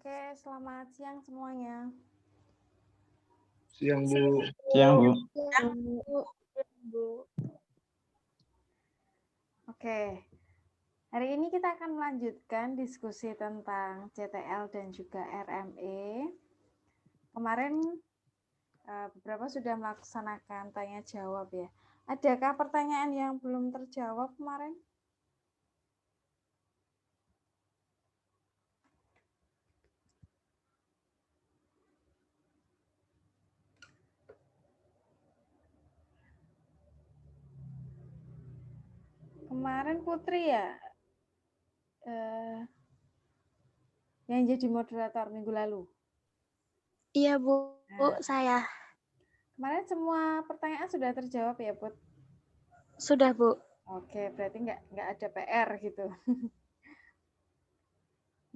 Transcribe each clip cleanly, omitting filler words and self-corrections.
Oke, selamat siang semuanya. Siang, Bu. Siang, Bu. Bu. Oke, hari ini kita akan melanjutkan diskusi tentang CTL dan juga RME. Kemarin beberapa sudah melaksanakan tanya jawab ya. Adakah pertanyaan yang belum terjawab kemarin? Kemarin Putri ya yang jadi moderator minggu lalu. Iya, Bu. Nah, Saya. Kemarin semua pertanyaan sudah terjawab ya, Put? Sudah, Bu. Oke, berarti nggak ada PR gitu.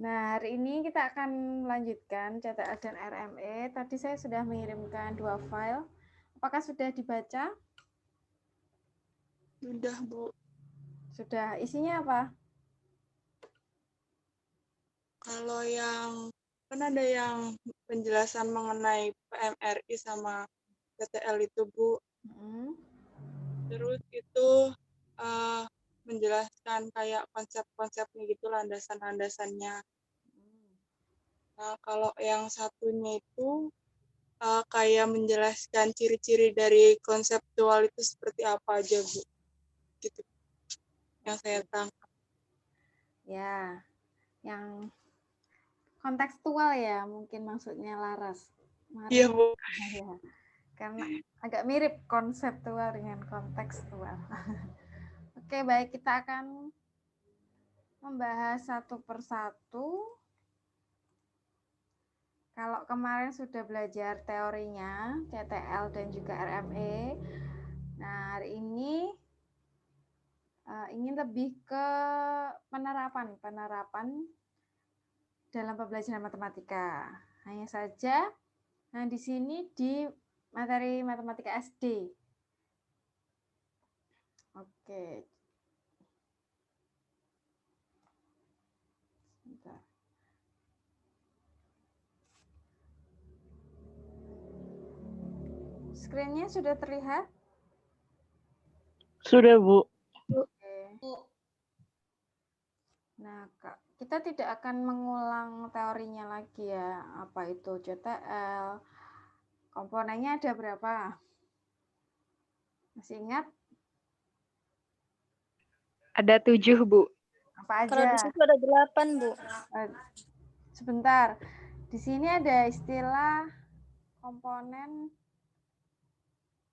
Nah, hari ini kita akan melanjutkan CTL dan RME. Tadi saya sudah mengirimkan 2 file. Apakah sudah dibaca? Sudah, Bu. Sudah. Isinya apa? Kalau yang kan ada yang penjelasan mengenai PMRI sama PTL itu, Bu. Terus itu menjelaskan kayak konsep-konsepnya gitu, landasan-landasannya. Nah, kalau yang satunya itu kayak menjelaskan ciri-ciri dari konseptual itu seperti apa aja, Bu. Gitu. Yang saya tangkap. Ya, yang kontekstual ya, mungkin maksudnya Laras. Iya, Bu. Ya, karena agak mirip konseptual dengan kontekstual. Oke, baik, kita akan membahas satu persatu. Kalau kemarin sudah belajar teorinya, CTL dan juga RME, nah hari ini ingin lebih ke penerapan dalam pembelajaran matematika. Hanya saja, nah di sini di materi matematika SD. Oke. Sebentar. Screen-nya sudah terlihat? Sudah, Bu. Oke. Nah, kita tidak akan mengulang teorinya lagi ya. Apa itu CTL? Komponennya ada berapa? Masih ingat? Ada 7, Bu. Apa Kalau di aja? situ ada 8, Bu. Sebentar. Di sini ada istilah komponen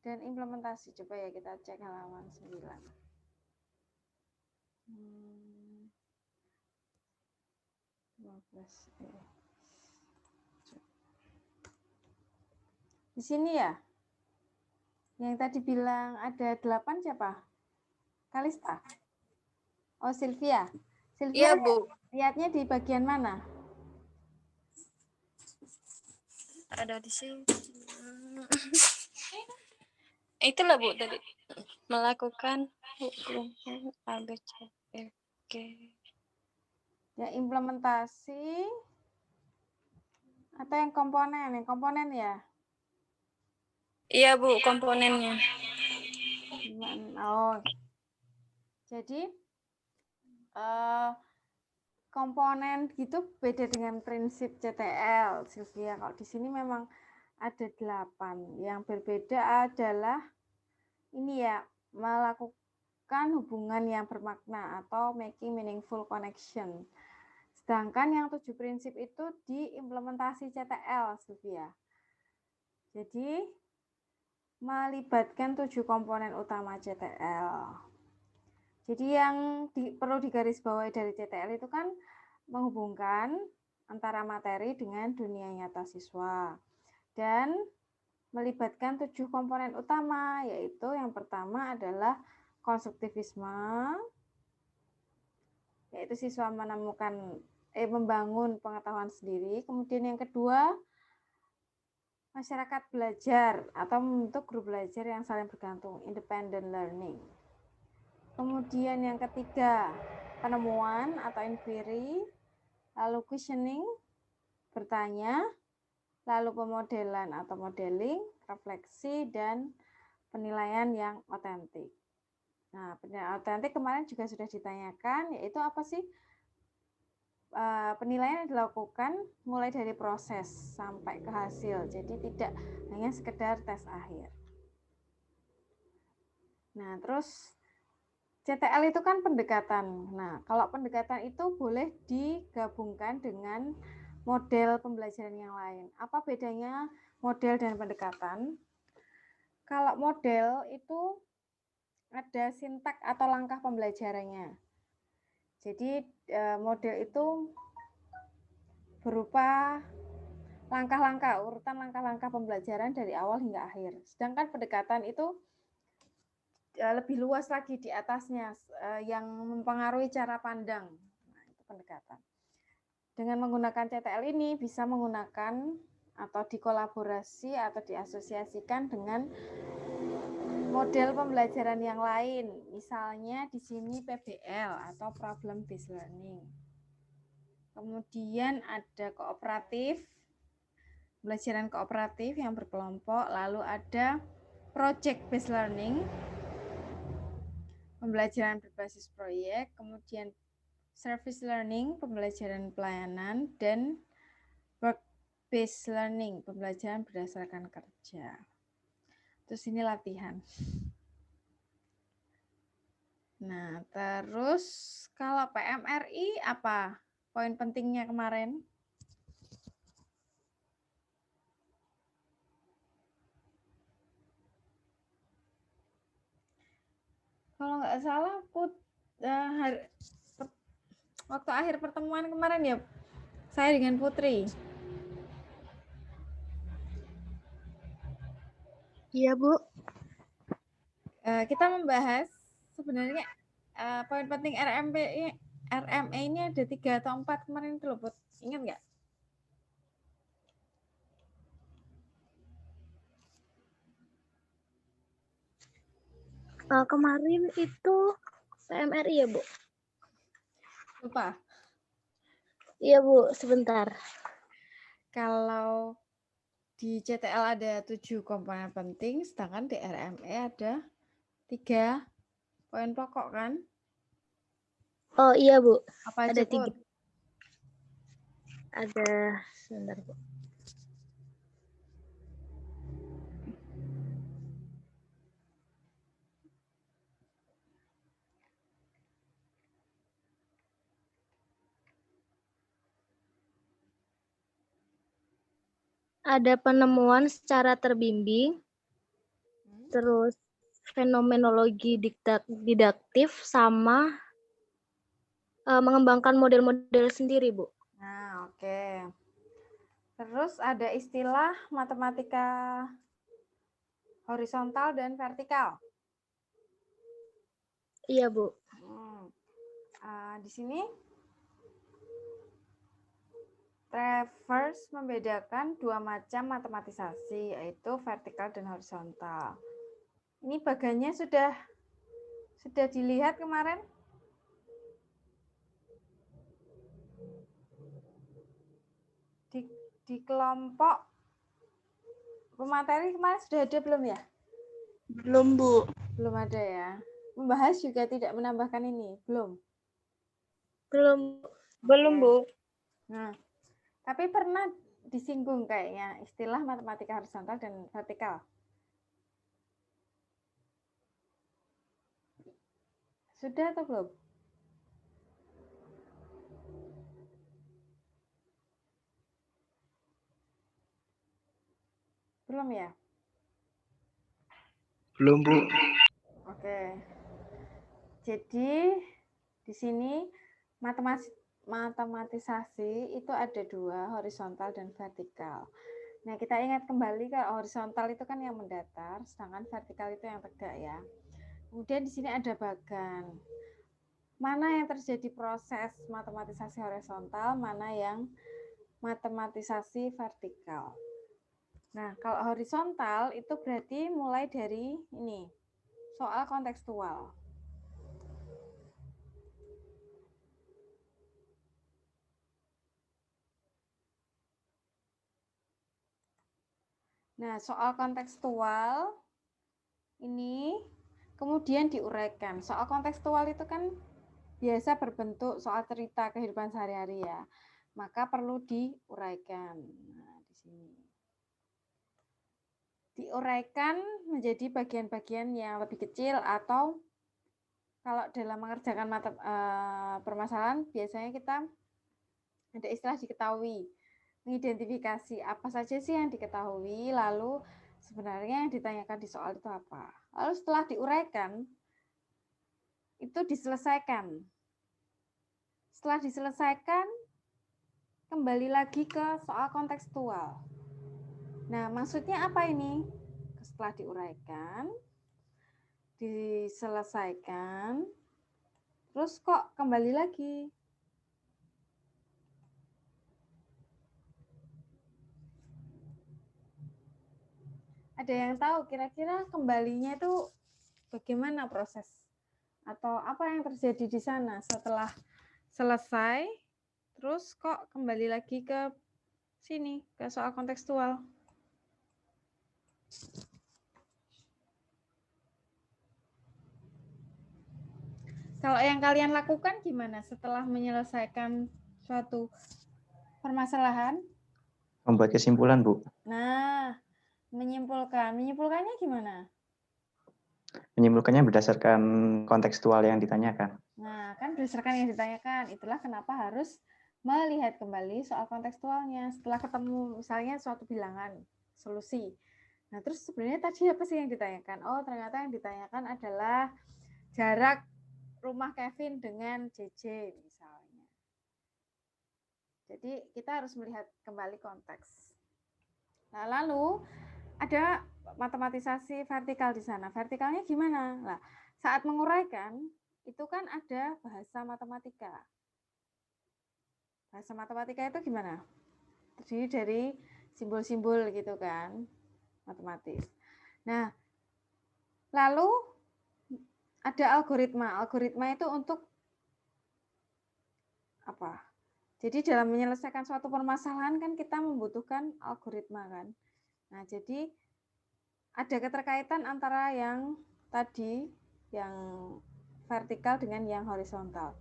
dan implementasi. Coba ya kita cek halaman 9. Di sini ya. Yang tadi bilang ada 8 siapa? Kalista? Oh, Sylvia. Sylvia, Iya, Bu. lihatnya di bagian mana? Ada di sini. Itulah, Bu, tadi melakukan ABCDFG. Ya, implementasi atau yang komponen? Yang komponen ya? Iya, Bu, komponennya. Oh, jadi komponen gitu beda dengan prinsip CTL, Sylvia. Kalau di sini memang ada 8. Yang berbeda adalah ini ya, melakukan hubungan yang bermakna atau making meaningful connection. Sedangkan yang 7 prinsip itu diimplementasi CTL, Sylvia. Jadi melibatkan 7 komponen utama CTL. Jadi yang perlu digarisbawahi dari CTL itu kan menghubungkan antara materi dengan dunia nyata siswa dan melibatkan 7 komponen utama, yaitu yang pertama adalah konstruktivisme, yaitu siswa membangun pengetahuan sendiri. Kemudian yang kedua, masyarakat belajar atau membentuk grup belajar yang saling bergantung, independent learning. Kemudian yang ketiga, penemuan atau inquiry, lalu questioning, bertanya, lalu pemodelan atau modeling, refleksi, dan penilaian yang otentik. Nah, penilaian otentik kemarin juga sudah ditanyakan, yaitu apa sih? Penilaian yang dilakukan mulai dari proses sampai ke hasil, jadi tidak hanya sekedar tes akhir. Nah, terus CTL itu kan pendekatan. Nah, kalau pendekatan itu boleh digabungkan dengan model pembelajaran yang lain. Apa bedanya model dan pendekatan? Kalau model itu ada sintak atau langkah pembelajarannya. Jadi model itu berupa langkah-langkah, urutan langkah-langkah pembelajaran dari awal hingga akhir. Sedangkan pendekatan itu lebih luas lagi di atasnya, yang mempengaruhi cara pandang. Nah, itu pendekatan. Dengan menggunakan CTL ini bisa menggunakan atau dikolaborasi atau diasosiasikan dengan model pembelajaran yang lain. Misalnya di sini PBL atau Problem Based Learning. Kemudian ada kooperatif, pembelajaran kooperatif yang berkelompok, lalu ada Project Based Learning, pembelajaran berbasis proyek, kemudian Service Learning, pembelajaran pelayanan, dan Work-Based Learning, pembelajaran berdasarkan kerja. Terus ini latihan. Nah, terus kalau PMRI apa poin pentingnya kemarin? Kalau nggak salah, waktu akhir pertemuan kemarin ya, saya dengan Putri. Iya, Bu. Kita membahas sebenarnya poin penting RME ini ada 3 atau 4 kemarin itu loh, Put. Ingat nggak? Kemarin itu PMRI ya, Bu? Lupa. Iya, Bu. Sebentar. Kalau di CTL ada 7 komponen penting, sedangkan di RME ada 3 poin pokok kan? Oh, iya, Bu. Apa Ada aja, Put? 3. Ada, sebentar, Bu. Ada penemuan secara terbimbing, terus fenomenologi didaktif, sama mengembangkan model-model sendiri, Bu. Nah, oke. Terus ada istilah matematika horizontal dan vertikal. Iya, Bu. Di sini Travers membedakan 2 macam matematisasi, yaitu vertikal dan horizontal. Ini bagannya sudah dilihat kemarin? Di kelompok pemateri kemarin sudah ada belum ya? Belum, Bu. Belum ada ya. Membahas juga tidak menambahkan ini, belum? Belum, Bu. Nah, tapi pernah disinggung kayaknya istilah matematika horizontal dan vertikal. Sudah atau belum? Belum ya? Belum, Bu. Oke. Jadi di sini matematisasi itu ada 2, horizontal dan vertikal. Nah, kita ingat kembali kalau horizontal itu kan yang mendatar, sedangkan vertikal itu yang tegak ya. Kemudian di sini ada bagan. Mana yang terjadi proses matematisasi horizontal, mana yang matematisasi vertikal. Nah, kalau horizontal itu berarti mulai dari ini, soal kontekstual. Nah, soal kontekstual ini kemudian diuraikan. Soal kontekstual itu kan biasa berbentuk soal cerita kehidupan sehari-hari ya. Maka perlu diuraikan. Nah, di sini. Diuraikan menjadi bagian-bagian yang lebih kecil atau kalau dalam mengerjakan permasalahan biasanya kita ada istilah diketahui, mengidentifikasi apa saja sih yang diketahui, lalu sebenarnya yang ditanyakan di soal itu apa. Lalu setelah diuraikan, itu diselesaikan. Setelah diselesaikan, kembali lagi ke soal kontekstual. Nah, maksudnya apa ini? Setelah diuraikan, diselesaikan, terus kok kembali lagi? Ada yang tahu kira-kira kembalinya itu bagaimana proses? Atau apa yang terjadi di sana setelah selesai, terus kok kembali lagi ke sini, ke soal kontekstual? Kalau yang kalian lakukan gimana setelah menyelesaikan suatu permasalahan? Membuat kesimpulan, Bu. Nah, menyimpulkannya gimana? Menyimpulkannya berdasarkan kontekstual yang ditanyakan. Nah, kan berdasarkan yang ditanyakan, itulah kenapa harus melihat kembali soal kontekstualnya setelah ketemu misalnya suatu bilangan, solusi. Nah, terus sebenarnya tadi apa sih yang ditanyakan? Oh, ternyata yang ditanyakan adalah jarak rumah Kevin dengan JJ misalnya. Jadi kita harus melihat kembali konteks. Nah, lalu ada matematisasi vertikal di sana. Vertikalnya gimana? Nah, saat menguraikan itu kan ada bahasa matematika. Bahasa matematika itu gimana? Terdiri dari simbol-simbol gitu kan, matematis. Nah, lalu ada algoritma. Algoritma itu untuk apa? Jadi dalam menyelesaikan suatu permasalahan kan kita membutuhkan algoritma kan. Nah, jadi ada keterkaitan antara yang tadi, yang vertikal dengan yang horizontal.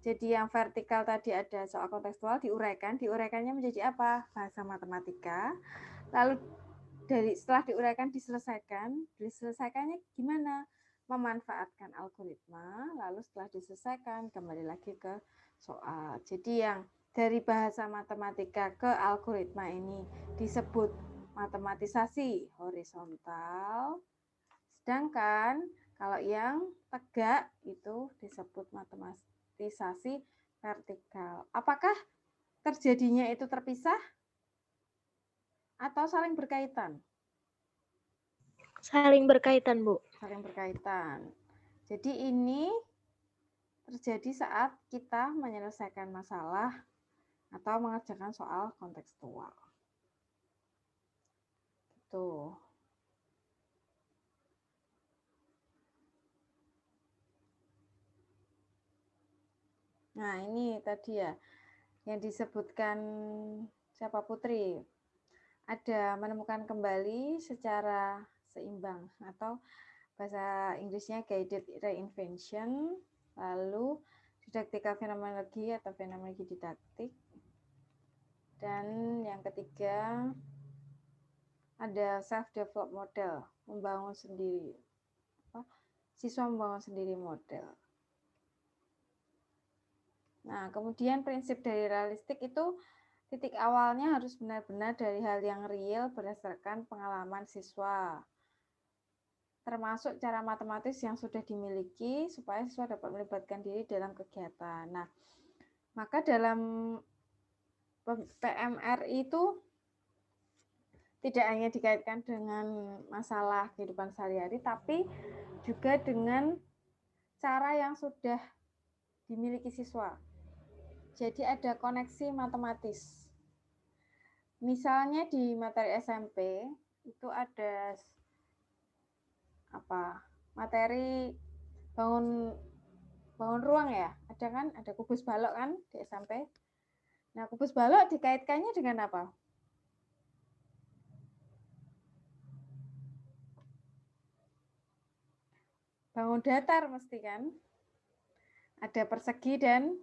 Jadi yang vertikal tadi ada soal kontekstual diuraikannya menjadi apa? Bahasa matematika. Lalu setelah diuraikan diselesaikannya gimana? Memanfaatkan algoritma, lalu setelah diselesaikan kembali lagi ke soal. Jadi yang dari bahasa matematika ke algoritma ini disebut matematisasi horizontal, sedangkan kalau yang tegak itu disebut matematisasi vertikal. Apakah terjadinya itu terpisah atau saling berkaitan? Saling berkaitan, Bu. Saling berkaitan. Jadi ini terjadi saat kita menyelesaikan masalah atau mengerjakan soal kontekstual. Gitu. Nah, ini tadi ya yang disebutkan siapa Putri. Ada menemukan kembali secara seimbang atau bahasa Inggrisnya guided reinvention, lalu didaktika fenomenologi atau fenomenologi didaktik, dan yang ketiga ada self develop model, membangun sendiri, siswa membangun sendiri model. Nah, kemudian prinsip dari realistik itu titik awalnya harus benar-benar dari hal yang real berdasarkan pengalaman siswa, termasuk cara matematis yang sudah dimiliki supaya siswa dapat melibatkan diri dalam kegiatan. Nah, maka dalam PMRI itu tidak hanya dikaitkan dengan masalah kehidupan sehari-hari, tapi juga dengan cara yang sudah dimiliki siswa. Jadi ada koneksi matematis. Misalnya di materi SMP itu ada materi bangun ruang ya, ada kan, ada kubus balok kan di SMP. Nah, kubus balok dikaitkannya dengan apa? mau datar mesti kan? Ada persegi dan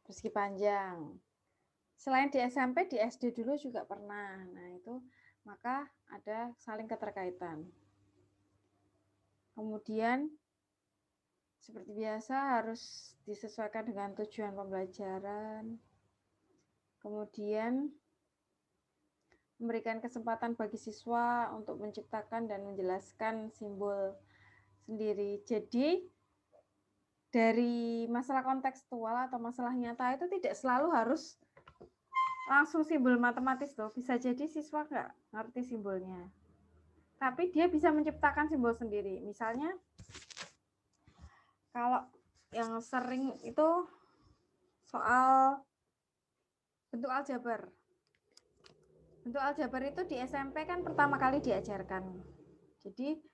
persegi panjang. Selain di SMP, di SD dulu juga pernah. Nah, itu maka ada saling keterkaitan. Kemudian seperti biasa harus disesuaikan dengan tujuan pembelajaran. Kemudian memberikan kesempatan bagi siswa untuk menciptakan dan menjelaskan simbol sendiri. Jadi dari masalah kontekstual atau masalah nyata itu tidak selalu harus langsung simbol matematis loh. Bisa jadi siswa nggak ngerti simbolnya. Tapi dia bisa menciptakan simbol sendiri. Misalnya kalau yang sering itu soal bentuk aljabar. Bentuk aljabar itu di SMP kan pertama kali diajarkan. Jadi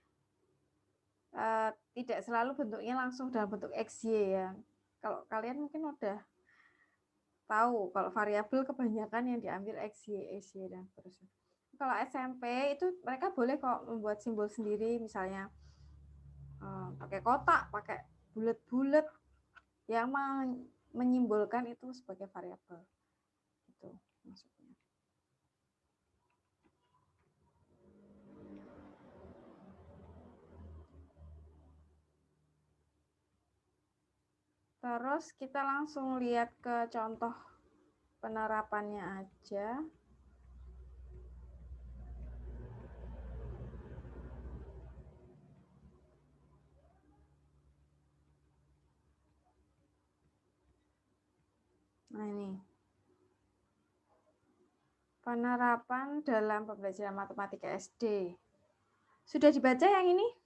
tidak selalu bentuknya langsung dalam bentuk XY ya. Kalau kalian mungkin udah tahu kalau variabel kebanyakan yang diambil XY dan seterusnya. Kalau SMP itu mereka boleh kok membuat simbol sendiri, misalnya pakai kotak, pakai bulat-bulat yang menyimbolkan itu sebagai variabel. Itu maksudnya. Terus kita langsung lihat ke contoh penerapannya aja. Nah ini. Penerapan dalam pembelajaran matematika SD. Sudah dibaca yang ini?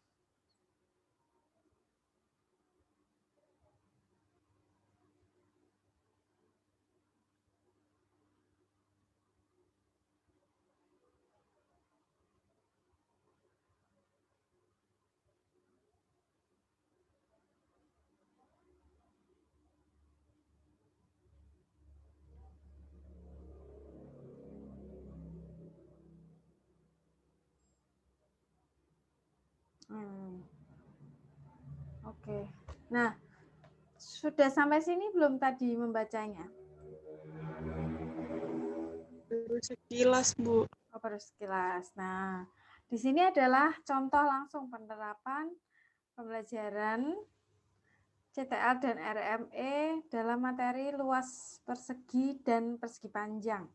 Oke. Nah, sudah sampai sini belum tadi membacanya? Baru sekilas, Bu. Oh, baru sekilas. Nah, di sini adalah contoh langsung penerapan pembelajaran CTL dan RME dalam materi luas persegi dan persegi panjang.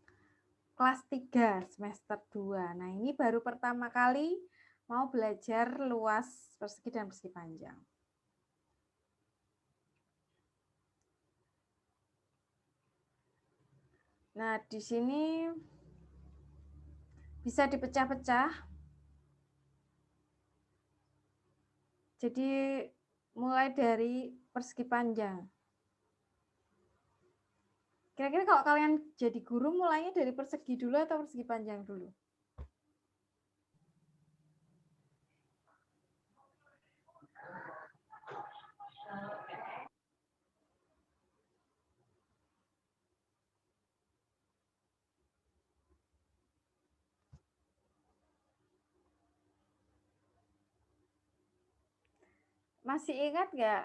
Kelas 3 semester 2. Nah, ini baru pertama kali mau belajar luas persegi dan persegi panjang. Nah, di sini bisa dipecah-pecah. Jadi mulai dari persegi panjang. Kira-kira kalau kalian jadi guru mulainya dari persegi dulu atau persegi panjang dulu? Masih ingat nggak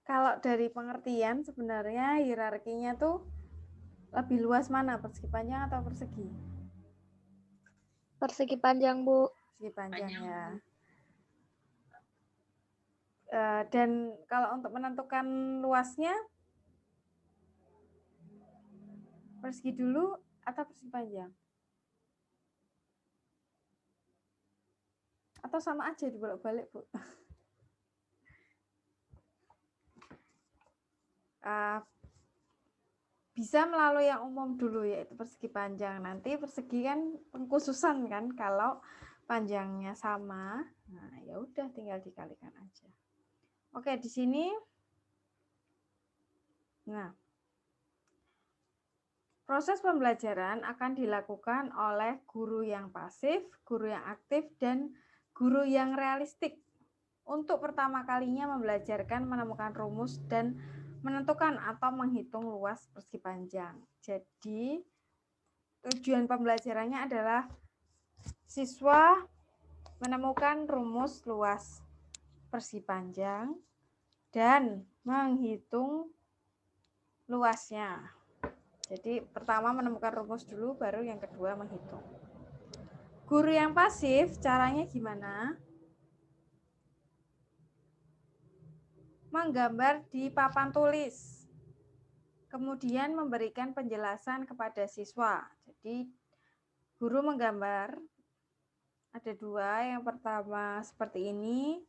kalau dari pengertian sebenarnya hierarkinya tuh lebih luas mana, persegi panjang atau persegi? Persegi panjang, Bu. Persegi panjang ya. Dan kalau untuk menentukan luasnya, persegi dulu atau persegi panjang? Atau sama aja dibolak-balik, Bu? Bisa melalui yang umum dulu, yaitu persegi panjang. Nanti persegi kan pengkhususan kan, kalau panjangnya sama, nah ya udah tinggal dikalikan aja. Oke, di sini, nah, proses pembelajaran akan dilakukan oleh guru yang pasif, guru yang aktif, dan guru yang realistik. Untuk pertama kalinya membelajarkan menemukan rumus dan menentukan atau menghitung luas persegi panjang. Jadi, tujuan pembelajarannya adalah siswa menemukan rumus luas persegi panjang dan menghitung luasnya. Jadi pertama menemukan rumus dulu, baru yang kedua menghitung. Guru yang pasif caranya gimana? Menggambar di papan tulis. Kemudian memberikan penjelasan kepada siswa. Jadi guru menggambar, ada dua. Yang pertama seperti ini,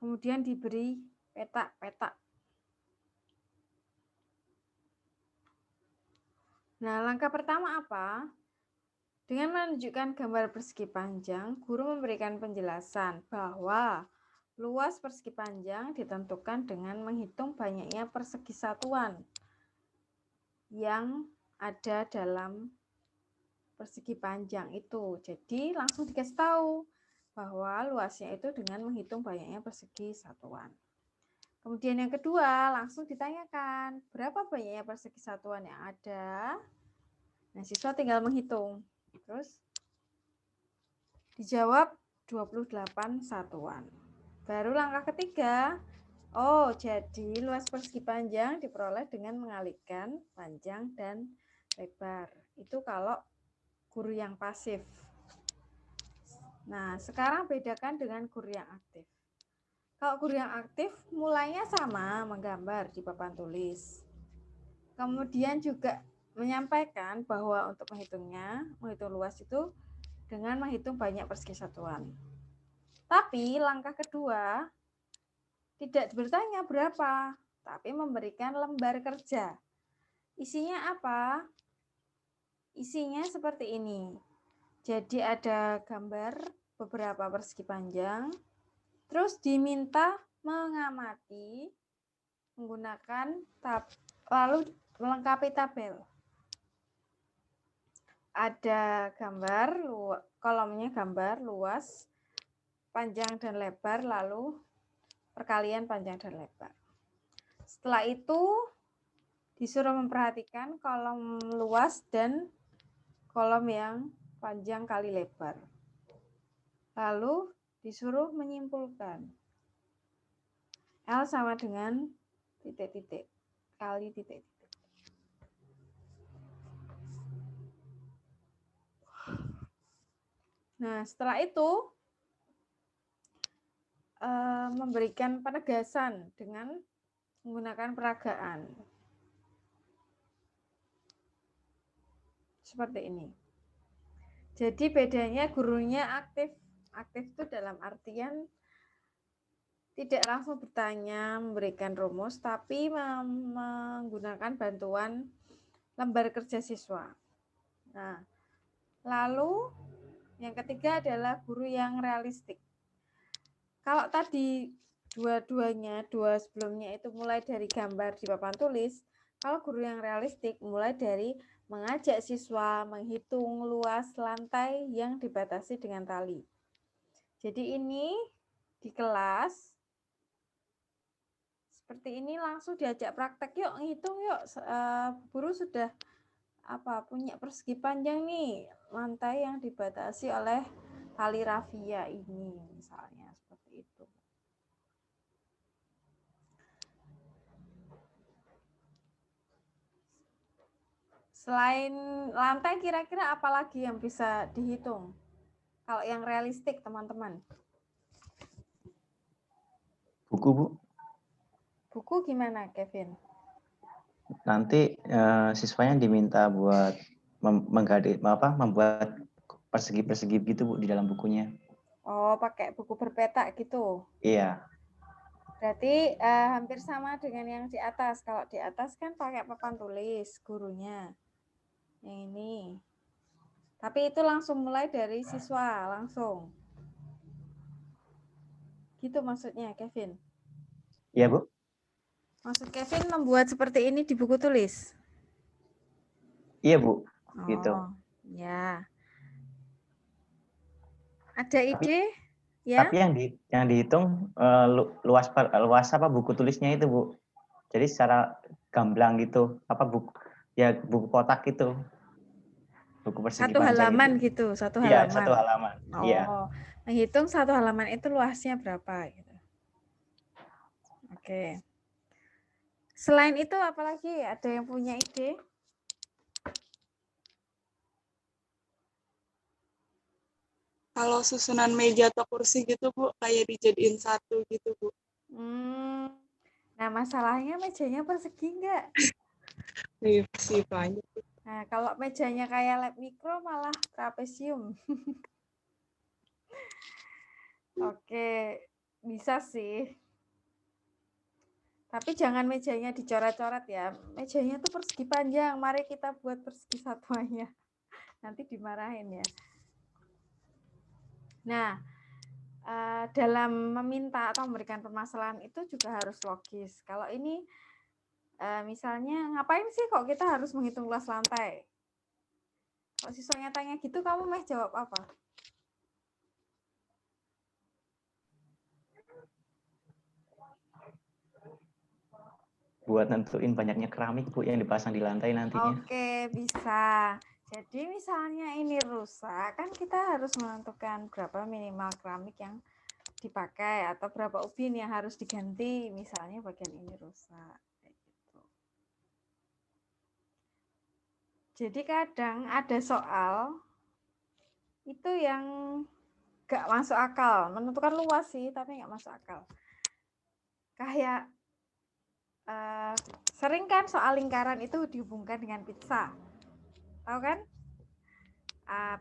kemudian diberi peta-peta. Nah, langkah pertama apa? Dengan menunjukkan gambar persegi panjang, guru memberikan penjelasan bahwa luas persegi panjang ditentukan dengan menghitung banyaknya persegi satuan yang ada dalam persegi panjang itu. Jadi langsung dikasih tahu bahwa luasnya itu dengan menghitung banyaknya persegi satuan. Kemudian yang kedua, langsung ditanyakan berapa banyaknya persegi satuan yang ada. Nah, siswa tinggal menghitung. Terus dijawab 28 satuan. Baru langkah ketiga, oh jadi luas persegi panjang diperoleh dengan mengalihkan panjang dan lebar. Itu kalau guru yang pasif. Nah, sekarang bedakan dengan guru yang aktif. Kalau guru yang aktif mulainya sama, menggambar di papan tulis. Kemudian juga menyampaikan bahwa untuk menghitung luas itu dengan menghitung banyak persegi satuan. Tapi langkah kedua tidak bertanya berapa, tapi memberikan lembar kerja. Isinya apa? Isinya seperti ini. Jadi ada gambar beberapa persegi panjang, terus diminta mengamati menggunakan lalu melengkapi tabel. Ada gambar, kolomnya gambar luas, panjang dan lebar, lalu perkalian panjang dan lebar. Setelah itu disuruh memperhatikan kolom luas dan kolom yang panjang kali lebar. Lalu disuruh menyimpulkan. L sama dengan titik-titik kali titik-titik. Nah, setelah itu memberikan penegasan dengan menggunakan peragaan. Seperti ini. Jadi bedanya gurunya aktif. Aktif itu dalam artian tidak langsung bertanya, memberikan rumus, tapi menggunakan bantuan lembar kerja siswa. Nah, lalu yang ketiga adalah guru yang realistik. Kalau tadi dua sebelumnya itu mulai dari gambar di papan tulis, kalau guru yang realistik mulai dari mengajak siswa menghitung luas lantai yang dibatasi dengan tali. Jadi ini di kelas seperti ini langsung diajak praktek, yuk ngitung yuk, guru sudah punya persegi panjang nih lantai yang dibatasi oleh tali rafia ini misalnya seperti itu. Selain lantai kira-kira apa lagi yang bisa dihitung? Kalau yang realistik teman-teman. Buku, Bu. Buku gimana, Kevin? Nanti siswanya diminta buat membuat persegi-persegi gitu, Bu, di dalam bukunya. Oh, pakai buku berpetak gitu? Iya. Berarti hampir sama dengan yang di atas. Kalau di atas kan pakai papan tulis gurunya. Yang ini. Tapi itu langsung mulai dari siswa, langsung. Gitu maksudnya, Kevin? Iya, Bu. Maksud Kevin membuat seperti ini di buku tulis? Iya, Bu. Gitu. Oh, ya. Ada ide? Ya? Tapi yang dihitung luas buku tulisnya itu, Bu. Jadi secara gamblang gitu, buku kotak gitu. Buku persegi Satu panjang halaman itu. gitu, satu Iya, halaman. satu halaman. Iya. Oh, menghitung satu halaman itu luasnya berapa gitu. Oke. Selain itu apalagi ada yang punya ide? Kalau susunan meja atau kursi gitu Bu, kayak dijadiin satu gitu Bu. Nah masalahnya mejanya persegi enggak? Iya sih banyak. Nah kalau mejanya kayak lab mikro malah trapesium. Oke, bisa sih. Tapi jangan mejanya dicoret-coret ya. Mejanya tuh persegi panjang. Mari kita buat persegi satuannya. Nanti dimarahin ya. Nah, dalam meminta atau memberikan permasalahan itu juga harus logis. Kalau ini misalnya ngapain sih kok kita harus menghitung luas lantai? Kalau siswanya tanya gitu, kamu meh jawab apa? Buat nentuin banyaknya keramik Bu yang dipasang di lantai nantinya. Oke, bisa. Jadi misalnya ini rusak, kan kita harus menentukan berapa minimal keramik yang dipakai atau berapa ubin yang harus diganti. Misalnya bagian ini rusak. Kayak gitu. Jadi kadang ada soal itu yang gak masuk akal. Menentukan luas sih, tapi gak masuk akal. Kayak sering kan soal lingkaran itu dihubungkan dengan pizza. Tahu kan?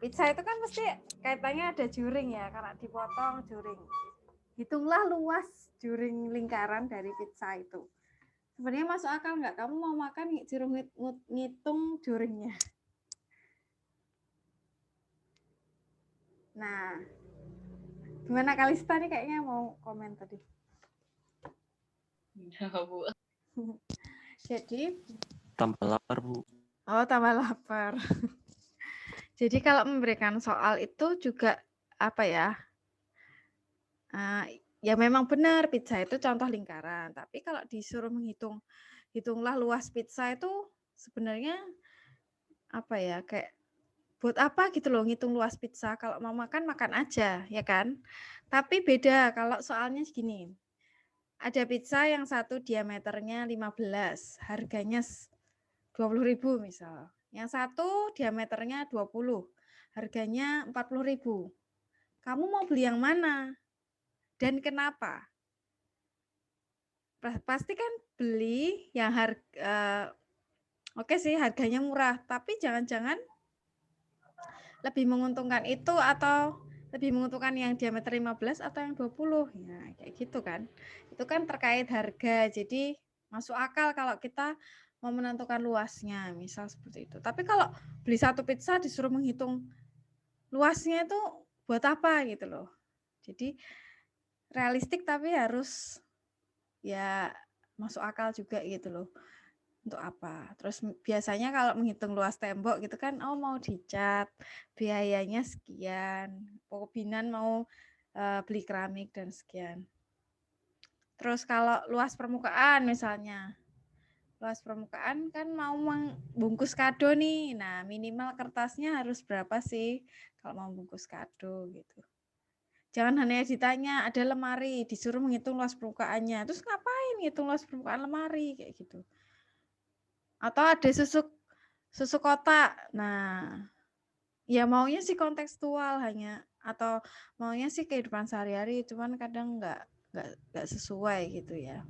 Pizza itu kan mesti kaitannya ada juring ya, karena dipotong juring. Hitunglah luas juring lingkaran dari pizza itu. Sebenarnya masuk akal nggak? Kamu mau makan ngitung juringnya. Nah, gimana Kalista nih kayaknya mau komen tadi. Ya, Bu. Jadi Tambah lapar, Bu. Oh, tambah lapar. Jadi kalau memberikan soal itu juga apa ya? Ya memang benar pizza itu contoh lingkaran. Tapi kalau disuruh hitunglah luas pizza itu sebenarnya apa ya? Kayak buat apa gitu loh ngitung luas pizza? Kalau mau makan makan aja, ya kan? Tapi beda kalau soalnya segini. Ada pizza yang satu diameternya 15, harganya 20.000 misal. Yang satu diameternya 20, harganya 40.000. Kamu mau beli yang mana? Dan kenapa? Pasti kan beli yang oke sih harganya murah, tapi jangan-jangan lebih menguntungkan itu atau lebih menguntungkan yang diameter 15 atau yang 20. Ya, kayak gitu kan. Itu kan terkait harga. Jadi masuk akal kalau kita mau menentukan luasnya, misal seperti itu. Tapi kalau beli satu pizza disuruh menghitung luasnya itu buat apa gitu loh. Jadi realistik tapi harus ya masuk akal juga gitu loh. Untuk apa? Terus biasanya kalau menghitung luas tembok gitu kan, oh mau dicat, biayanya sekian, Binan mau beli keramik dan sekian. Terus kalau luas permukaan misalnya, luas permukaan kan mau membungkus kado nih, nah minimal kertasnya harus berapa sih kalau mau bungkus kado gitu. Jangan hanya ditanya ada lemari, disuruh menghitung luas permukaannya, terus ngapain ngitung luas permukaan lemari kayak gitu. Atau ada susu kotak. Nah, ya maunya sih kontekstual hanya atau maunya sih kehidupan sehari-hari, cuman kadang nggak sesuai gitu ya.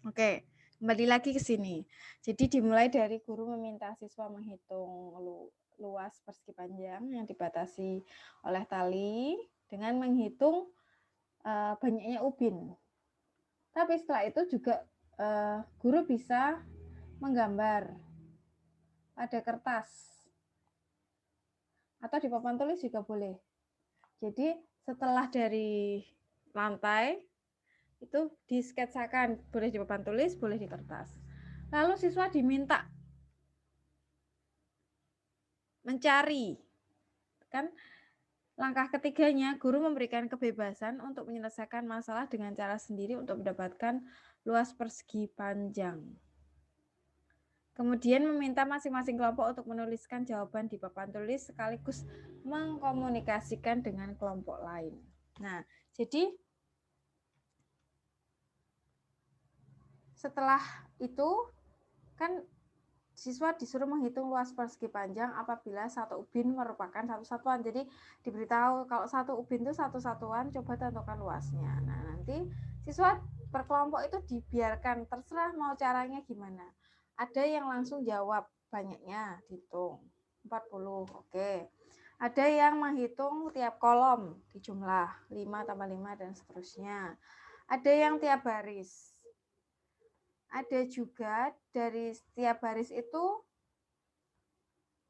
Oke, kembali lagi ke sini. Jadi dimulai dari guru meminta siswa menghitung luas persegi panjang yang dibatasi oleh tali dengan menghitung banyaknya ubin. Tapi setelah itu juga guru bisa menggambar pada kertas atau di papan tulis juga boleh. Jadi setelah dari lantai itu disketsakan, boleh di papan tulis, boleh di kertas. Lalu siswa diminta mencari, kan langkah ketiganya guru memberikan kebebasan untuk menyelesaikan masalah dengan cara sendiri untuk mendapatkan luas persegi panjang. Kemudian meminta masing-masing kelompok untuk menuliskan jawaban di papan tulis sekaligus mengkomunikasikan dengan kelompok lain. Nah, jadi setelah itu kan siswa disuruh menghitung luas persegi panjang apabila satu ubin merupakan satu satuan. Jadi diberitahu kalau satu ubin itu satu satuan, coba tentukan luasnya. Nah, nanti siswa per kelompok itu dibiarkan terserah mau caranya gimana. Ada yang langsung jawab banyaknya, dihitung 40. Oke. Ada yang menghitung tiap kolom di jumlah 5 tambah 5 dan seterusnya. Ada yang tiap baris. Ada juga dari setiap baris itu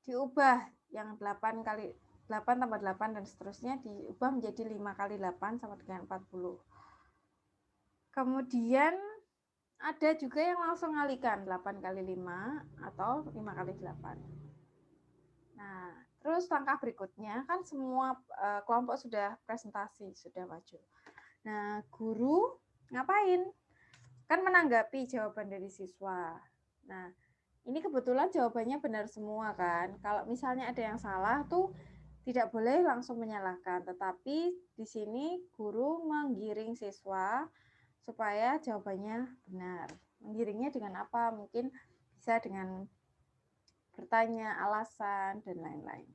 diubah yang 8 kali 8 tambah 8 dan seterusnya diubah menjadi 5 kali 8 sama dengan 40. Kemudian ada juga yang langsung ngalikan 8 kali 5 atau 5 kali 8. Nah, terus langkah berikutnya kan semua kelompok sudah presentasi, sudah maju. Nah, guru ngapain? Kan menanggapi jawaban dari siswa. Nah, ini kebetulan jawabannya benar semua kan. Kalau misalnya ada yang salah tuh tidak boleh langsung menyalahkan, tetapi di sini guru menggiring siswa supaya jawabannya benar. Menggiringnya dengan apa? Mungkin bisa dengan bertanya alasan dan lain-lain.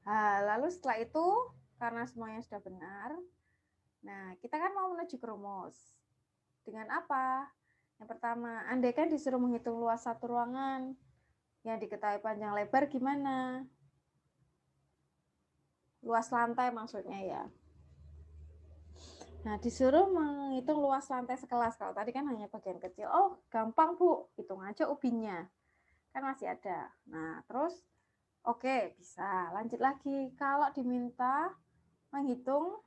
Nah, lalu setelah itu karena semuanya sudah benar, nah kita kan mau menuju ke rumus. Dengan apa? Yang pertama, andaikan disuruh menghitung luas satu ruangan yang diketahui panjang lebar gimana? Luas lantai maksudnya ya. Nah, disuruh menghitung luas lantai sekelas. Kalau tadi kan hanya bagian kecil. Oh, gampang Bu, hitung aja ubinnya. Kan masih ada. Nah, terus oke, bisa. Lanjut lagi. Kalau diminta menghitung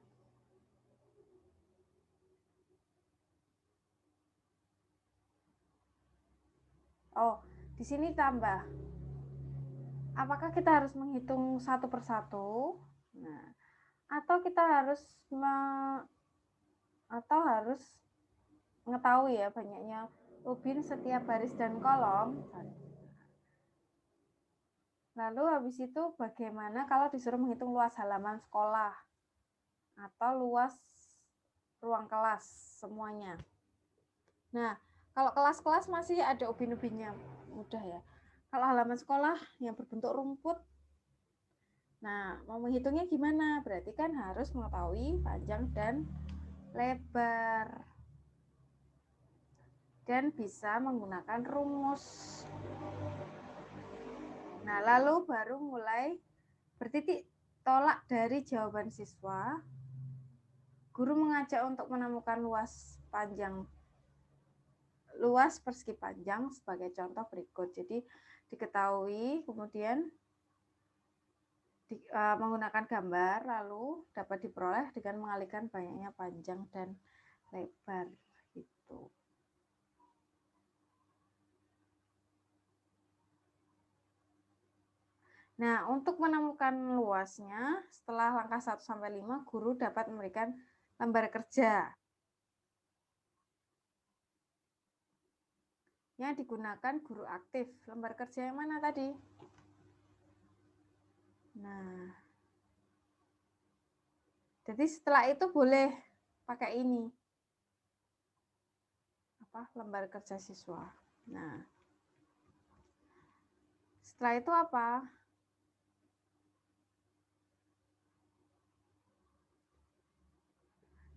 di sini tambah. Apakah kita harus menghitung satu persatu? Nah, atau kita harus mengetahui ya banyaknya ubin setiap baris dan kolom. Lalu habis itu bagaimana kalau disuruh menghitung luas halaman sekolah atau luas ruang kelas semuanya. Nah, kalau kelas-kelas masih ada ubin-ubinnya, mudah ya. Kalau halaman sekolah yang berbentuk rumput, nah mau menghitungnya gimana? Berarti kan harus mengetahui panjang dan lebar. Dan bisa menggunakan rumus. Nah, lalu baru mulai bertitik tolak dari jawaban siswa. Guru mengajak untuk menemukan luas persegi panjang sebagai contoh berikut. Jadi diketahui, kemudian menggunakan gambar, lalu dapat diperoleh dengan mengalihkan banyaknya panjang dan lebar. Gitu. Nah, untuk menemukan luasnya, setelah langkah 1-5, guru dapat memberikan lembar kerja yang digunakan guru aktif. Lembar kerja yang mana tadi? Nah, jadi setelah itu boleh pakai ini. Lembar kerja siswa. Nah, setelah itu apa?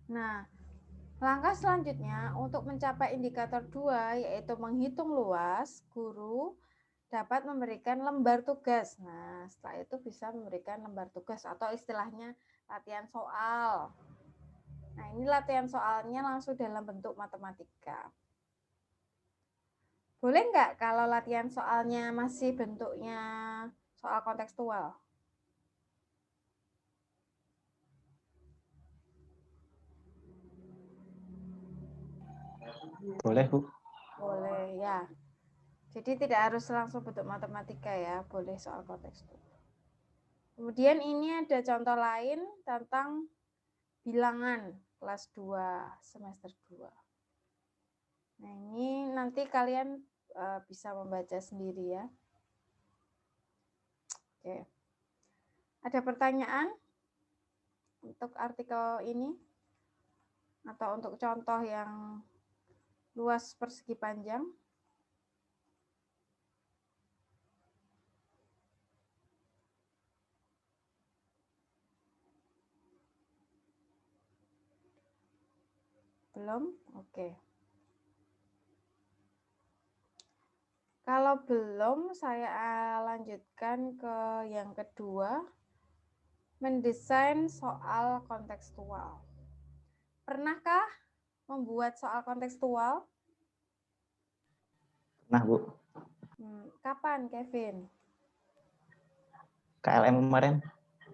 Nah, langkah selanjutnya untuk mencapai indikator 2 yaitu menghitung luas, guru dapat memberikan lembar tugas. Nah, setelah itu bisa memberikan lembar tugas atau istilahnya latihan soal. Nah, ini latihan soalnya langsung dalam bentuk matematika. Boleh nggak kalau latihan soalnya masih bentuknya soal kontekstual? Boleh, Bu. Boleh, ya. Jadi tidak harus langsung bentuk matematika ya, boleh soal kontekstual. Kemudian ini ada contoh lain tentang bilangan kelas 2 semester 2. Nah, ini nanti kalian bisa membaca sendiri ya. Oke. Ada pertanyaan untuk artikel ini? Atau untuk contoh yang luas persegi panjang? Belum? Oke. Kalau belum, saya lanjutkan ke yang kedua, mendesain soal kontekstual. Pernahkah membuat soal kontekstual? Nah, Bu, Kapan, Kevin? KLM kemarin.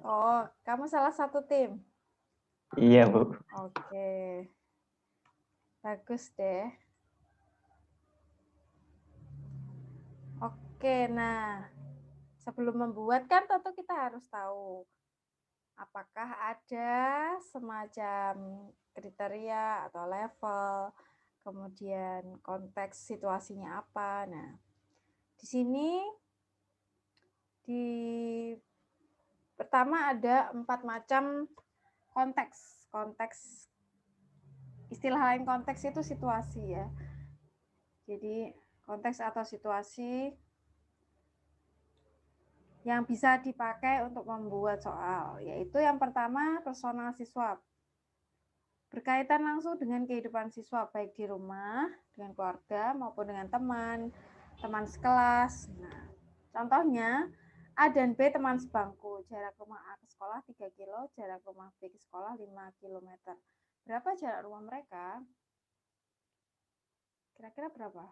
Oh, kamu salah satu tim? Iya, Bu. Oke. Bagus deh. Oke, nah sebelum membuat kan tentu kita harus tahu apakah ada semacam kriteria atau level, kemudian konteks situasinya apa. Nah, di sini pertama ada 4 macam konteks. Konteks, istilah lain konteks itu situasi ya. Jadi konteks atau situasi yang bisa dipakai untuk membuat soal, yaitu yang pertama personal siswa. Berkaitan langsung dengan kehidupan siswa, baik di rumah, dengan keluarga, maupun dengan teman sekelas. Nah, contohnya, A dan B teman sebangku, jarak rumah A ke sekolah 3 kilo, jarak rumah B ke sekolah 5 km. Berapa jarak rumah mereka? Kira-kira berapa?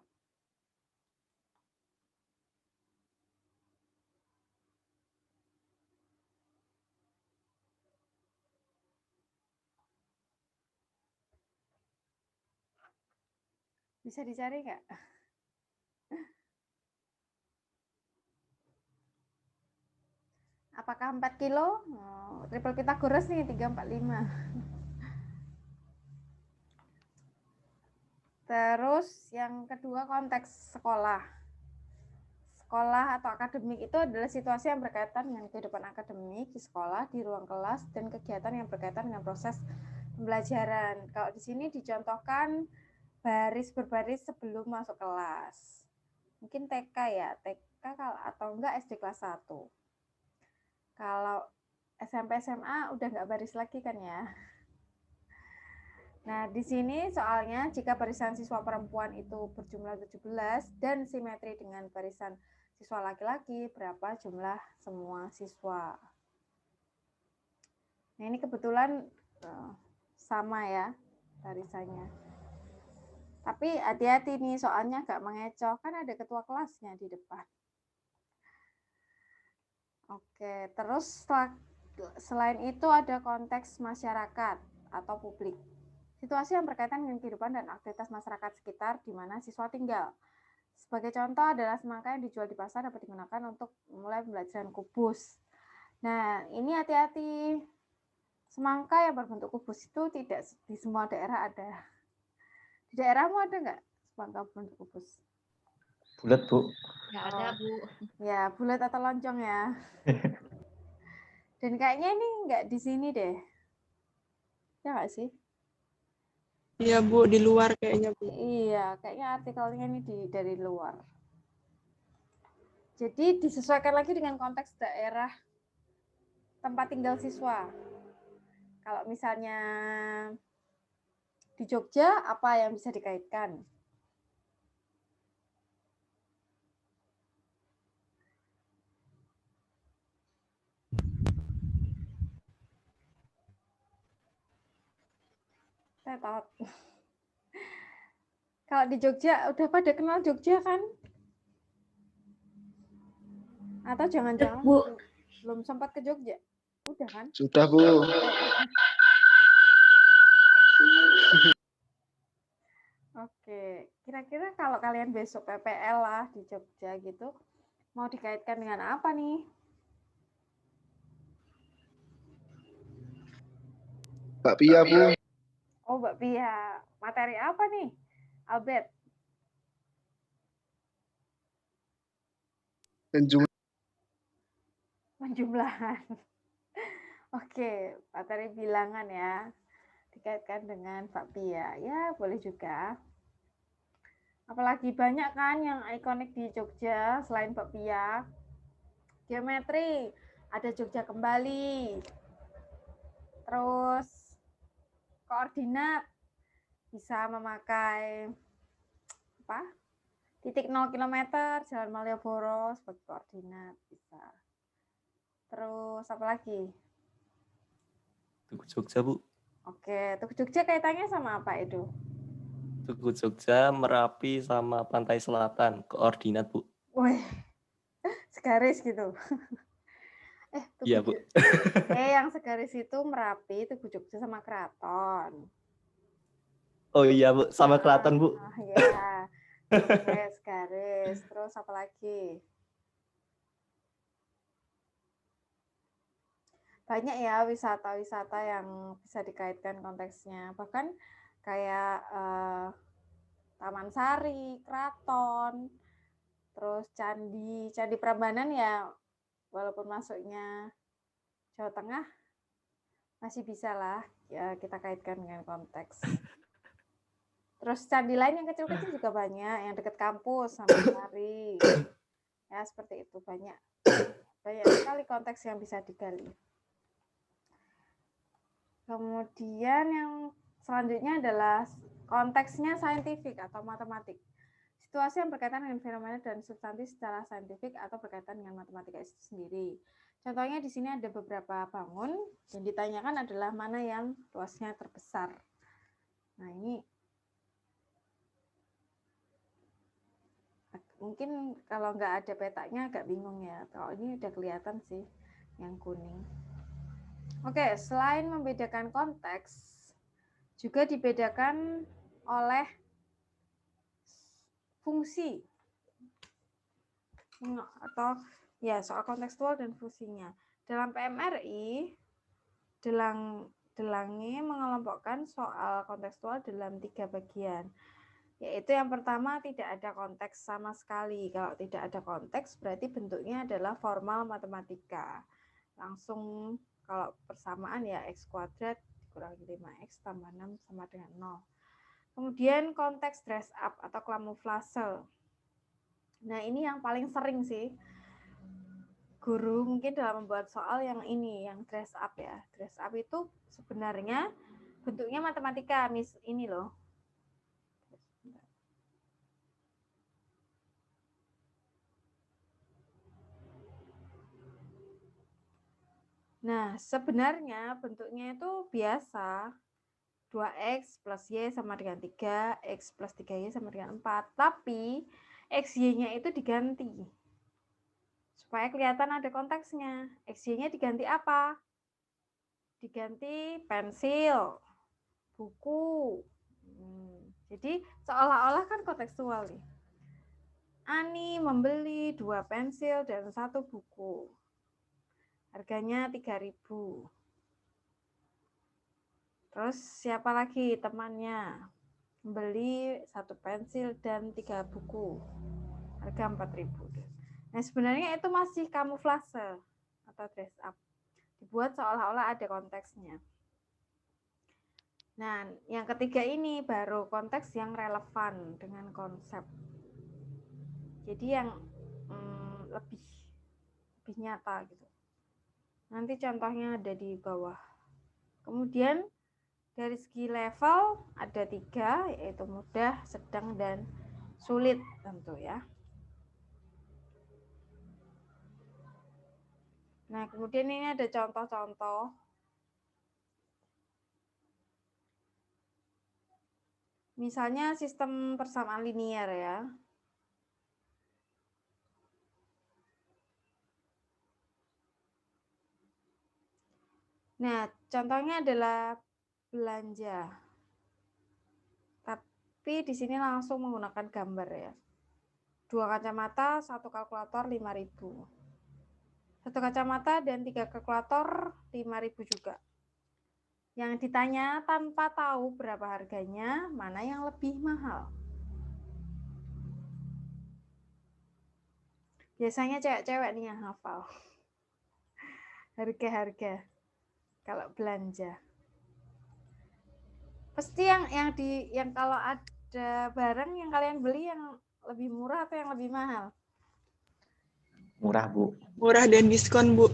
Bisa dicari nggak? Apakah 4 kilo? Oh, triple Pythagoras nih, 3, 4, 5. Terus yang kedua konteks sekolah. Sekolah atau akademik itu adalah situasi yang berkaitan dengan kehidupan akademik di sekolah, di ruang kelas, dan kegiatan yang berkaitan dengan proses pembelajaran. Kalau di sini dicontohkan baris berbaris sebelum masuk kelas. Mungkin TK ya, TK atau enggak SD kelas 1. Kalau SMP SMA udah enggak baris lagi kan ya. Nah, di sini soalnya jika barisan siswa perempuan itu berjumlah 17 dan simetri dengan barisan siswa laki-laki, berapa jumlah semua siswa. Nah, ini kebetulan sama ya barisannya. Tapi hati-hati nih, soalnya agak mengecoh, kan ada ketua kelasnya di depan. Oke, terus selain itu ada konteks masyarakat atau publik. Situasi yang berkaitan dengan kehidupan dan aktivitas masyarakat sekitar di mana siswa tinggal. Sebagai contoh adalah semangka yang dijual di pasar dapat digunakan untuk memulai pembelajaran kubus. Nah, ini hati-hati. Semangka yang berbentuk kubus itu tidak di semua daerah ada. Di daerahmu ada nggak semangka berbentuk kubus? Bulat, Bu. Nggak ada, Bu. Ya, bulat atau lonjong ya. Dan kayaknya ini nggak di sini deh. Ya nggak sih? Iya, Bu, di luar kayaknya, Bu. Iya, kayaknya artikelnya ini dari luar. Jadi disesuaikan lagi dengan konteks daerah tempat tinggal siswa. Kalau misalnya di Jogja, apa yang bisa dikaitkan? Tetot. Kalau di Jogja, udah pada kenal Jogja kan? Atau jangan-jangan belum sempat ke Jogja? Udah kan? Sudah, Bu. Oke, kira-kira kalau kalian besok PPL lah di Jogja gitu, mau dikaitkan dengan apa nih? Bakpia, Bu. Oh, bakpia. Materi apa nih, Albert? Dan Penjumlahan. Oke, materi bilangan ya. Dikaitkan dengan Pak Pia. Ya, boleh juga. Apalagi banyak kan yang ikonik di Jogja selain Pak Pia. Geometri, ada Jogja Kembali. Terus koordinat bisa memakai apa? Titik 0 km Jalan Malioboro sebagai koordinat bisa. Terus apa lagi? Tugu Jogja, Bu. Oke, Tugu Jogja kaitannya sama apa itu? Tugu Jogja, Merapi, sama Pantai Selatan. Koordinat, Bu. Wih, segaris gitu. Tugu Iya, Bu. Jogja. Yang segaris itu Merapi, Tugu Jogja sama Keraton. Oh iya, Bu. Sama Keraton, Bu. Iya. Garis. Terus apa lagi? Banyak ya wisata-wisata yang bisa dikaitkan konteksnya. Bahkan kayak Taman Sari, Keraton, terus Candi Prambanan ya, walaupun masuknya Jawa Tengah, masih bisa lah ya kita kaitkan dengan konteks. Terus candi lain yang kecil-kecil juga banyak, yang dekat kampus, Taman Sari. Ya, seperti itu banyak sekali konteks yang bisa digali. Kemudian yang selanjutnya adalah konteksnya saintifik atau matematik. Situasi yang berkaitan dengan fenomena dan substansi secara saintifik atau berkaitan dengan matematika itu sendiri. Contohnya di sini ada beberapa bangun yang ditanyakan adalah mana yang luasnya terbesar. Nah, ini mungkin kalau nggak ada petanya agak bingung ya. Kalau ini udah kelihatan sih yang kuning. Oke, selain membedakan konteks, juga dibedakan oleh fungsi atau ya soal kontekstual dan fungsinya. Dalam PMRI, Delange mengelompokkan soal kontekstual dalam 3 bagian. Yaitu yang pertama tidak ada konteks sama sekali. Kalau tidak ada konteks berarti bentuknya adalah formal matematika. Langsung kalau persamaan ya X kuadrat dikurangi 5X tambah 6 sama dengan 0. Kemudian konteks dress up atau kamuflase. Nah, ini yang paling sering sih guru mungkin dalam membuat soal yang ini, yang dress up ya. Dress up itu sebenarnya bentuknya matematika, ini loh. Nah, sebenarnya bentuknya itu biasa. 2X plus Y sama dengan 3, X plus 3Y sama dengan 4. Tapi XY-nya itu diganti. Supaya kelihatan ada konteksnya. XY-nya diganti apa? Diganti pensil, buku. Jadi seolah-olah kan kontekstual nih. Ani membeli 2 pensil dan 1 buku. Harganya 3.000. Terus siapa lagi temannya? Membeli 1 pensil dan 3 buku. Harga 4.000. Nah, sebenarnya itu masih kamuflase atau dress up. Dibuat seolah-olah ada konteksnya. Nah, yang ketiga ini baru konteks yang relevan dengan konsep. Jadi yang lebih nyata gitu. Nanti contohnya ada di bawah. Kemudian dari segi level ada 3, yaitu mudah, sedang, dan sulit tentu ya. Nah, kemudian ini ada contoh-contoh. Misalnya sistem persamaan linier ya. Nah, contohnya adalah belanja. Tapi di sini langsung menggunakan gambar ya. 2 kacamata, 1 kalkulator 5.000. 1 kacamata dan 3 kalkulator 5.000 juga. Yang ditanya tanpa tahu berapa harganya, mana yang lebih mahal. Biasanya cewek-cewek nih yang hafal. Harga-harga kalau belanja. Pasti yang kalau ada barang yang kalian beli yang lebih murah atau yang lebih mahal? Murah, Bu. Murah dan diskon, Bu.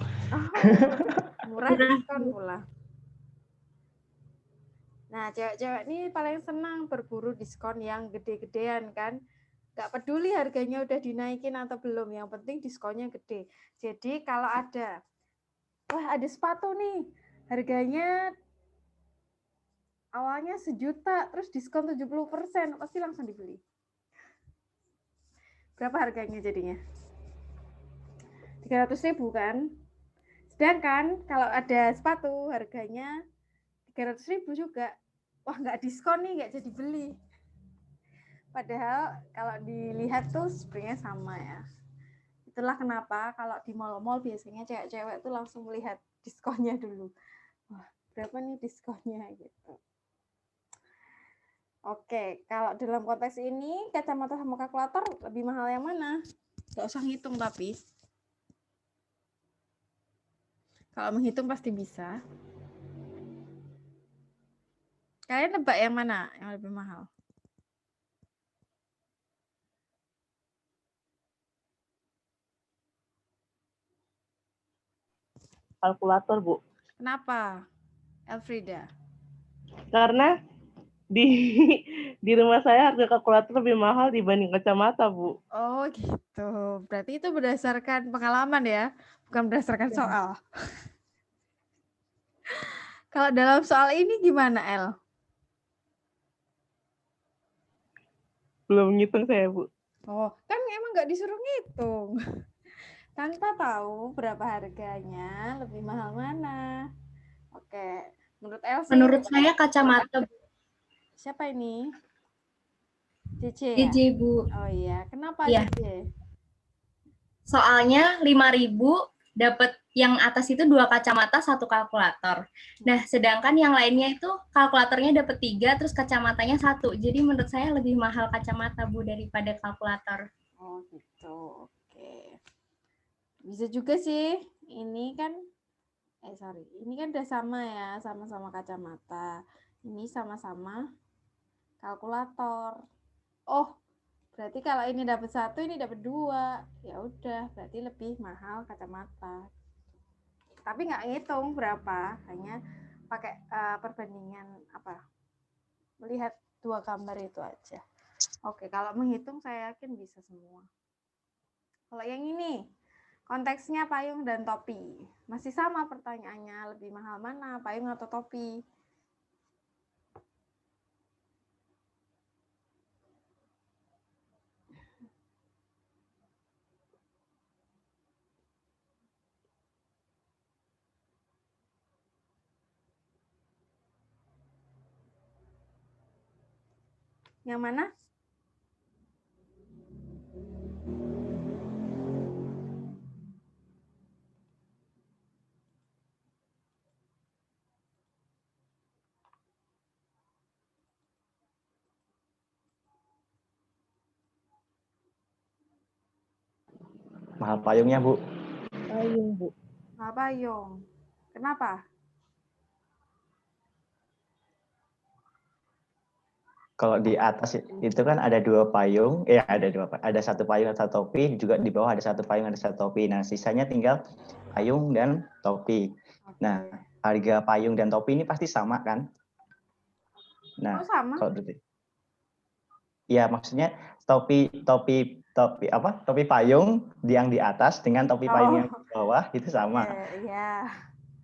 Murah diskon pula. Nah, cewek-cewek ini paling senang berburu diskon yang gede-gedean kan. Nggak peduli harganya udah dinaikin atau belum, yang penting diskonnya gede. Jadi kalau ada, wah ada sepatu nih, harganya awalnya 1 juta, terus diskon 70%, pasti langsung dibeli. Berapa harganya jadinya? 300.000 kan? Sedangkan kalau ada sepatu harganya 300.000 juga, wah nggak diskon nih, nggak jadi beli. Padahal kalau dilihat tuh sebenarnya sama ya. Itulah kenapa kalau di mall-mall biasanya cewek-cewek tuh langsung melihat diskonnya dulu. Wah, berapa nih diskonnya gitu. Oke, kalau dalam konteks ini kacamata sama kalkulator lebih mahal yang mana? Gak usah ngitung tapi. Kalau menghitung pasti bisa. Kalian nebak yang mana yang lebih mahal? Kalkulator, Bu. Kenapa, Elfrida? Karena di di rumah saya harga kalkulator lebih mahal dibanding kacamata, Bu. Oh gitu. Berarti itu berdasarkan pengalaman ya, bukan berdasarkan soal. Kalau dalam soal ini gimana, El? Belum ngitung saya, Bu. Oh, kan emang nggak disuruh ngitung. Tanpa tahu berapa harganya, lebih mahal mana. Oke, menurut El sih. Menurut saya kacamata, Bu. Siapa ini? JJ ya? JJ, Bu. Oh iya, kenapa Iya. JJ? Soalnya 5.000 dapat yang atas itu 2 kacamata, 1 kalkulator. Nah, sedangkan yang lainnya itu kalkulatornya dapat 3, terus kacamatanya 1. Jadi menurut saya lebih mahal kacamata, Bu, daripada kalkulator. Oh gitu, oke. Bisa juga sih. Ini kan, ini kan udah sama ya, sama-sama kacamata. Ini sama-sama kalkulator. Oh, berarti kalau ini dapat 1, ini dapat 2. Ya udah, berarti lebih mahal kacamata. Tapi nggak ngitung berapa, hanya pakai perbandingan melihat 2 gambar itu aja. Oke, kalau menghitung saya yakin bisa semua. Kalau yang ini, konteksnya payung dan topi. Masih sama pertanyaannya, lebih mahal mana, payung atau topi? Yang mana? Mahal payungnya, Bu. Payung, Bu. Mahal payung. Kenapa? Kalau di atas itu kan ada 2 payung, ada 1 payung, 1 topi, juga di bawah ada 1 payung, ada 1 topi. Nah, sisanya tinggal payung dan topi. Nah, harga payung dan topi ini pasti sama kan? Nah, sama? kalau berarti, ya maksudnya topi payung yang di atas dengan topi payung yang di bawah itu sama. Iya.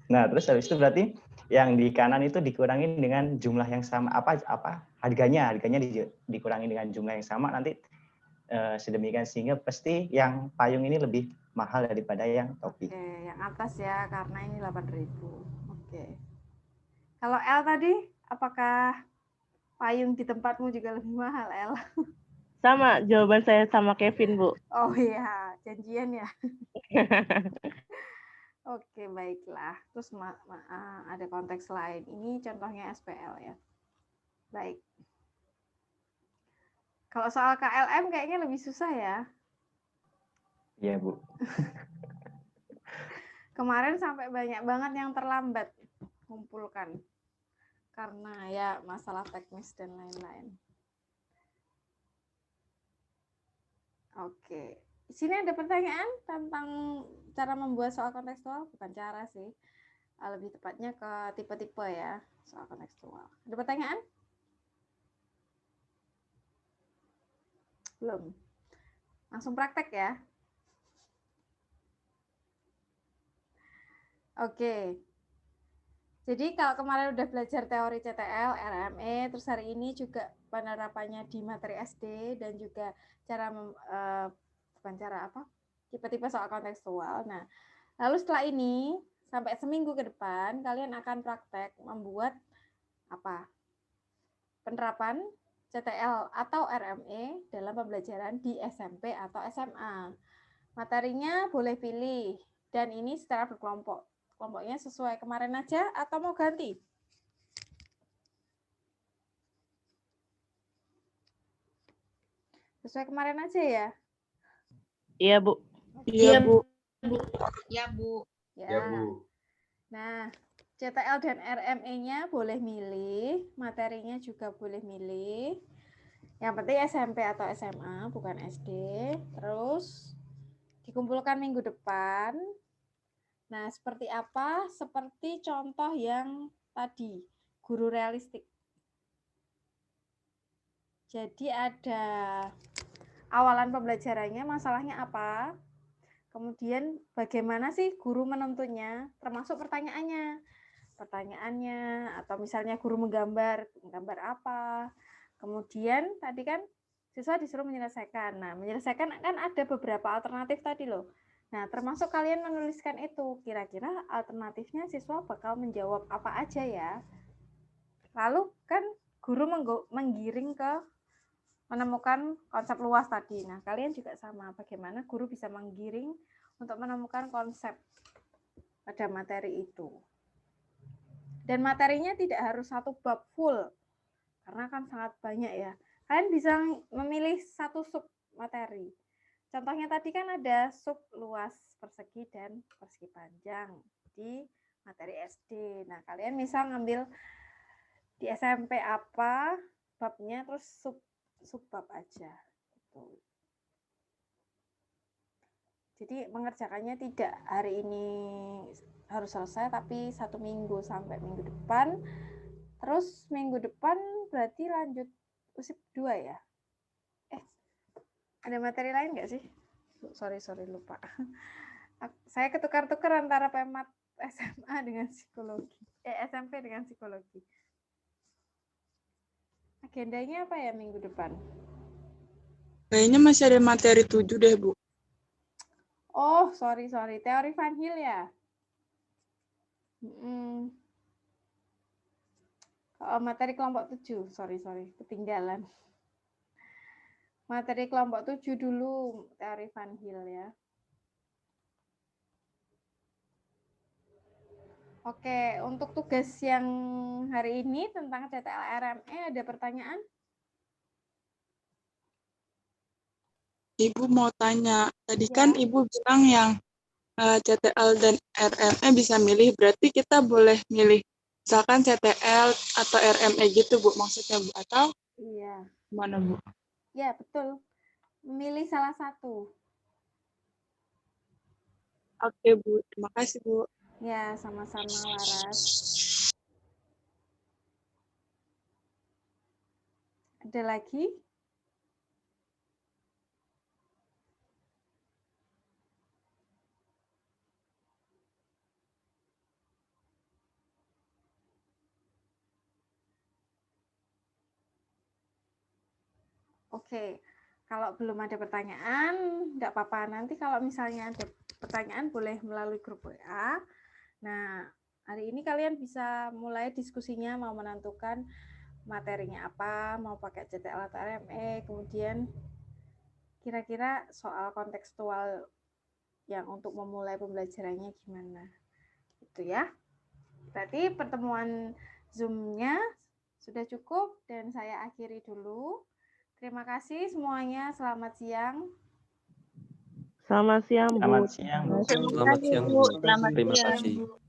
Nah, terus habis itu berarti yang di kanan itu dikurangin dengan jumlah yang sama, harganya dikurangin dengan jumlah yang sama, nanti sedemikian sehingga pasti yang payung ini lebih mahal daripada yang topi. Oke, yang atas ya, karena ini 8.000. Oke. Kalau L tadi, apakah payung di tempatmu juga lebih mahal, El? Sama, jawaban saya sama Kevin, Bu. Oh iya, janjian ya. Oke, baiklah. Terus ada konteks lain. Ini contohnya SPL ya. Baik. Kalau soal KLM kayaknya lebih susah ya. Iya, Bu. Kemarin sampai banyak banget yang terlambat kumpulkan karena ya masalah teknis dan lain-lain. Oke, di sini ada pertanyaan tentang cara membuat soal kontekstual, bukan cara sih, lebih tepatnya ke tipe-tipe ya soal kontekstual. Ada pertanyaan? Belum. Langsung praktek ya. Oke. Jadi kalau kemarin udah belajar teori CTL, RME, terus hari ini juga penerapannya di materi SD dan juga cara bukan cara apa? Tipe-tipe soal kontekstual. Nah, lalu setelah ini sampai seminggu ke depan kalian akan praktek membuat apa? Penerapan CTL atau RME dalam pembelajaran di SMP atau SMA. Materinya boleh pilih dan ini secara berkelompok. Kelompoknya sesuai kemarin aja atau mau ganti? Sesuai kemarin aja ya? Iya, Bu. Iya, Bu. Ya, Bu. Ya. Nah, CTL dan RME-nya boleh milih, materinya juga boleh milih. Yang penting SMP atau SMA, bukan SD. Terus dikumpulkan minggu depan. Nah, seperti apa? Seperti contoh yang tadi, guru realistik. Jadi ada awalan pembelajarannya, masalahnya apa? Kemudian bagaimana sih guru menentunya, termasuk pertanyaannya. Pertanyaannya, atau misalnya guru menggambar apa. Kemudian tadi kan siswa disuruh menyelesaikan. Nah, menyelesaikan kan ada beberapa alternatif tadi loh. Nah, termasuk kalian menuliskan itu. Kira-kira alternatifnya siswa bakal menjawab apa aja ya. Lalu kan guru menggiring ke menemukan konsep luas tadi. Nah, kalian juga sama. Bagaimana guru bisa menggiring untuk menemukan konsep pada materi itu. Dan materinya tidak harus satu bab full, karena kan sangat banyak ya. Kalian bisa memilih satu sub materi. Contohnya tadi kan ada sub luas persegi dan persegi panjang di materi SD. Nah, kalian bisa ngambil di SMP apa babnya, terus sub bab aja. Gitu. Jadi mengerjakannya tidak hari ini harus selesai, tapi 1 minggu sampai minggu depan. Terus minggu depan berarti lanjut USIP 2 ya? Ada materi lain nggak sih? Sorry lupa. Saya ketukar-tukar antara PMAT SMA dengan psikologi. SMP dengan psikologi. Agendanya apa ya minggu depan? Kayaknya masih ada materi 7 deh, Bu. Oh, sorry. Teori Van Hill ya? Materi kelompok 7, sorry, ketinggalan. Materi kelompok 7 dulu, teori Van Hill ya. Oke, untuk tugas yang hari ini tentang CTL RME ada pertanyaan? Ibu mau tanya, tadi kan Ibu bilang yang CTL dan RME bisa milih, berarti kita boleh milih misalkan CTL atau RME gitu, Bu, maksudnya, Bu, atau Iya. gimana, Bu? Ya, betul. Memilih salah satu. Oke, Bu. Terima kasih, Bu. Ya, sama-sama Laras. Ada lagi? Oke, kalau belum ada pertanyaan, enggak apa-apa. Nanti kalau misalnya ada pertanyaan boleh melalui grup WA. Nah, hari ini kalian bisa mulai diskusinya, mau menentukan materinya apa, mau pakai CTL atau RME, kemudian kira-kira soal kontekstual yang untuk memulai pembelajarannya gimana. Itu ya. Berarti pertemuan Zoom-nya sudah cukup dan saya akhiri dulu. Terima kasih semuanya, selamat siang. Selamat siang, Bu. Selamat siang, Bu. Selamat siang, Bu. Terima kasih.